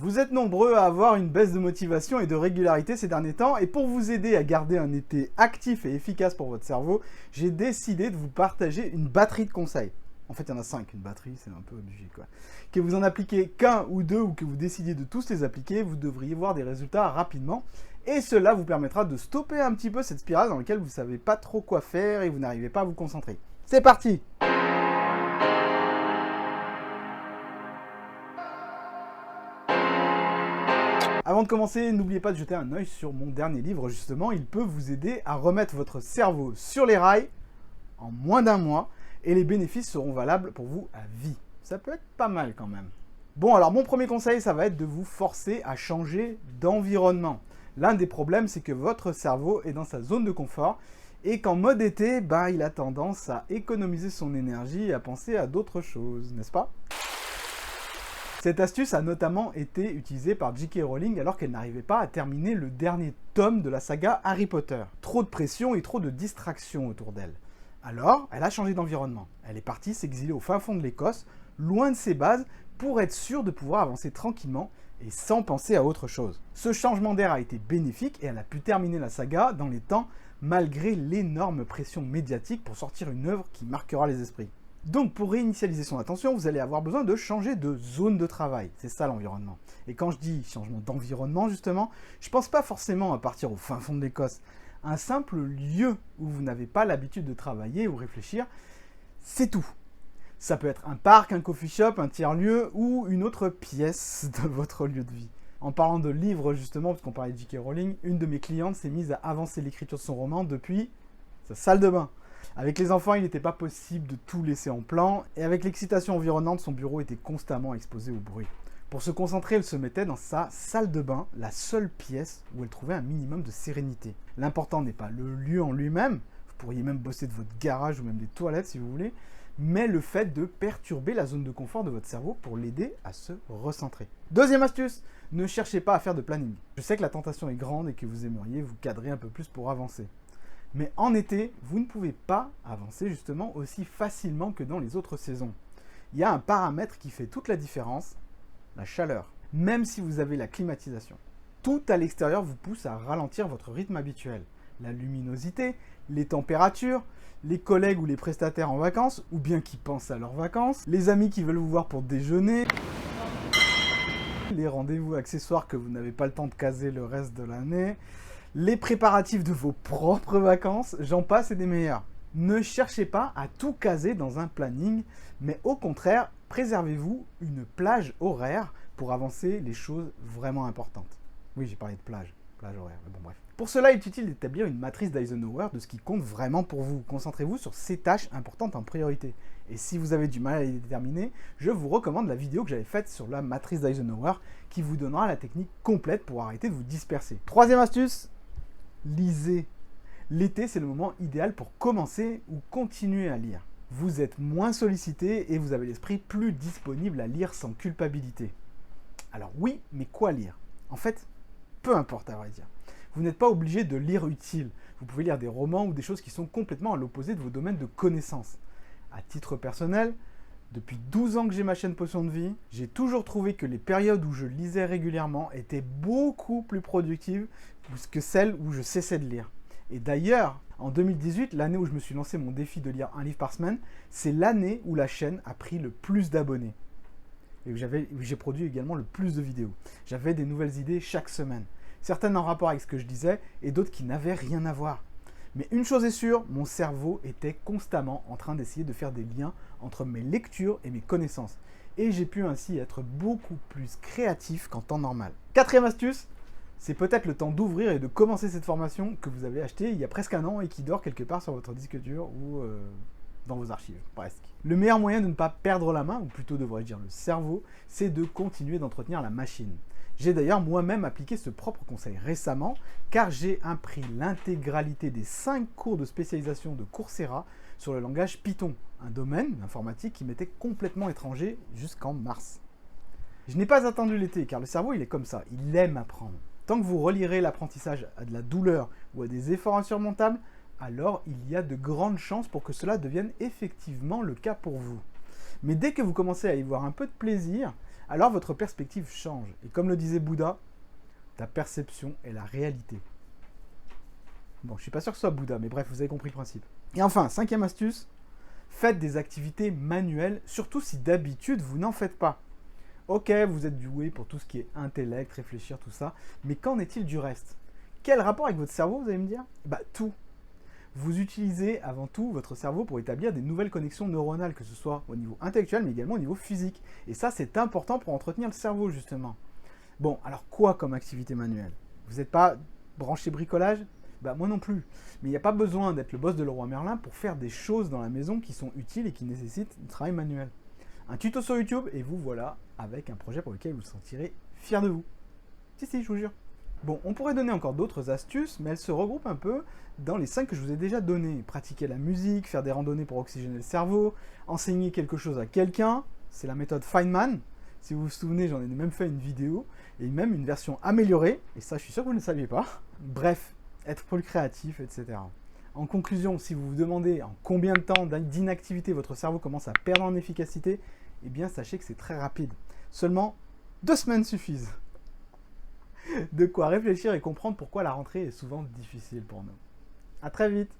Vous êtes nombreux à avoir une baisse de motivation et de régularité ces derniers temps, et pour vous aider à garder un été actif et efficace pour votre cerveau, j'ai décidé de vous partager une batterie de conseils. En fait, il y en a 5, une batterie, c'est un peu obligé quoi. Que vous en appliquez qu'un ou deux, ou que vous décidiez de tous les appliquer, vous devriez voir des résultats rapidement, et cela vous permettra de stopper un petit peu cette spirale dans laquelle vous ne savez pas trop quoi faire et vous n'arrivez pas à vous concentrer. C'est parti! Avant de commencer, n'oubliez pas de jeter un œil sur mon dernier livre, justement, il peut vous aider à remettre votre cerveau sur les rails en moins d'un mois, et les bénéfices seront valables pour vous à vie. Ça peut être pas mal quand même. Bon, alors mon premier conseil, ça va être de vous forcer à changer d'environnement. L'un des problèmes, c'est que votre cerveau est dans sa zone de confort, et qu'en mode été, il a tendance à économiser son énergie et à penser à d'autres choses, n'est-ce pas ? Cette astuce a notamment été utilisée par J.K. Rowling alors qu'elle n'arrivait pas à terminer le dernier tome de la saga Harry Potter. Trop de pression et trop de distractions autour d'elle. Alors, elle a changé d'environnement. Elle est partie s'exiler au fin fond de l'Écosse, loin de ses bases, pour être sûre de pouvoir avancer tranquillement et sans penser à autre chose. Ce changement d'air a été bénéfique et elle a pu terminer la saga dans les temps malgré l'énorme pression médiatique pour sortir une œuvre qui marquera les esprits. Donc pour réinitialiser son attention, vous allez avoir besoin de changer de zone de travail. C'est ça l'environnement. Et quand je dis changement d'environnement justement, je pense pas forcément à partir au fin fond de l'Écosse. Un simple lieu où vous n'avez pas l'habitude de travailler ou réfléchir, c'est tout. Ça peut être un parc, un coffee shop, un tiers-lieu ou une autre pièce de votre lieu de vie. En parlant de livres justement, parce qu'on parlait de J.K. Rowling, une de mes clientes s'est mise à avancer l'écriture de son roman depuis sa salle de bain. Avec les enfants, il n'était pas possible de tout laisser en plan, et avec l'excitation environnante, son bureau était constamment exposé au bruit. Pour se concentrer, elle se mettait dans sa salle de bain, la seule pièce où elle trouvait un minimum de sérénité. L'important n'est pas le lieu en lui-même, vous pourriez même bosser de votre garage ou même des toilettes si vous voulez, mais le fait de perturber la zone de confort de votre cerveau pour l'aider à se recentrer. Deuxième astuce, ne cherchez pas à faire de planning. Je sais que la tentation est grande et que vous aimeriez vous cadrer un peu plus pour avancer. Mais en été, vous ne pouvez pas avancer justement aussi facilement que dans les autres saisons. Il y a un paramètre qui fait toute la différence, la chaleur. Même si vous avez la climatisation. Tout à l'extérieur vous pousse à ralentir votre rythme habituel. La luminosité, les températures, les collègues ou les prestataires en vacances, ou bien qui pensent à leurs vacances, les amis qui veulent vous voir pour déjeuner, les rendez-vous accessoires que vous n'avez pas le temps de caser le reste de l'année, les préparatifs de vos propres vacances, j'en passe et des meilleurs. Ne cherchez pas à tout caser dans un planning, mais au contraire, préservez-vous une plage horaire pour avancer les choses vraiment importantes. Oui, j'ai parlé de plage horaire, mais bon bref. Pour cela, il est utile d'établir une matrice d'Eisenhower de ce qui compte vraiment pour vous. Concentrez-vous sur ces tâches importantes en priorité. Et si vous avez du mal à les déterminer, je vous recommande la vidéo que j'avais faite sur la matrice d'Eisenhower qui vous donnera la technique complète pour arrêter de vous disperser. Troisième astuce, lisez. L'été, c'est le moment idéal pour commencer ou continuer à lire. Vous êtes moins sollicité et vous avez l'esprit plus disponible à lire sans culpabilité. Alors oui, mais quoi lire? En fait, peu importe à vrai dire. Vous n'êtes pas obligé de lire utile. Vous pouvez lire des romans ou des choses qui sont complètement à l'opposé de vos domaines de connaissances. À titre personnel, depuis 12 ans que j'ai ma chaîne Potion de Vie, j'ai toujours trouvé que les périodes où je lisais régulièrement étaient beaucoup plus productives que celles où je cessais de lire. Et d'ailleurs, en 2018, l'année où je me suis lancé mon défi de lire un livre par semaine, c'est l'année où la chaîne a pris le plus d'abonnés. Et où j'ai produit également le plus de vidéos. J'avais des nouvelles idées chaque semaine. Certaines en rapport avec ce que je disais et d'autres qui n'avaient rien à voir. Mais une chose est sûre, mon cerveau était constamment en train d'essayer de faire des liens entre mes lectures et mes connaissances. Et j'ai pu ainsi être beaucoup plus créatif qu'en temps normal. Quatrième astuce, c'est peut-être le temps d'ouvrir et de commencer cette formation que vous avez achetée il y a presque un an et qui dort quelque part sur votre disque dur ou dans vos archives, presque. Le meilleur moyen de ne pas perdre la main, ou plutôt devrais-je dire le cerveau, c'est de continuer d'entretenir la machine. J'ai d'ailleurs moi-même appliqué ce propre conseil récemment, car j'ai appris l'intégralité des 5 cours de spécialisation de Coursera sur le langage Python, un domaine informatique qui m'était complètement étranger jusqu'en mars. Je n'ai pas attendu l'été, car le cerveau il est comme ça, il aime apprendre. Tant que vous relierez l'apprentissage à de la douleur ou à des efforts insurmontables, alors il y a de grandes chances pour que cela devienne effectivement le cas pour vous. Mais dès que vous commencez à y voir un peu de plaisir, alors votre perspective change. Et comme le disait Bouddha, ta perception est la réalité. Bon, je ne suis pas sûr que ce soit Bouddha, mais bref, vous avez compris le principe. Et enfin, 5e astuce, faites des activités manuelles, surtout si d'habitude vous n'en faites pas. Ok, vous êtes doué pour tout ce qui est intellect, réfléchir, tout ça, mais qu'en est-il du reste? Quel rapport avec votre cerveau, vous allez me dire? Bah tout. Vous utilisez avant tout votre cerveau pour établir des nouvelles connexions neuronales, que ce soit au niveau intellectuel, mais également au niveau physique. Et ça, c'est important pour entretenir le cerveau, justement. Bon, alors quoi comme activité manuelle? Vous n'êtes pas branché bricolage? Bah moi non plus. Mais il n'y a pas besoin d'être le boss de Leroy Merlin pour faire des choses dans la maison qui sont utiles et qui nécessitent du travail manuel. Un tuto sur YouTube et vous voilà avec un projet pour lequel vous vous sentirez fier de vous. Si, je vous jure. Bon, on pourrait donner encore d'autres astuces, mais elles se regroupent un peu dans les 5 que je vous ai déjà donnés. Pratiquer la musique, faire des randonnées pour oxygéner le cerveau, enseigner quelque chose à quelqu'un, c'est la méthode Feynman. Si vous vous souvenez, j'en ai même fait une vidéo, et même une version améliorée, et ça je suis sûr que vous ne le saviez pas. Bref, être plus créatif, etc. En conclusion, si vous vous demandez en combien de temps d'inactivité votre cerveau commence à perdre en efficacité, eh bien sachez que c'est très rapide. Seulement 2 semaines suffisent. De quoi réfléchir et comprendre pourquoi la rentrée est souvent difficile pour nous. À très vite.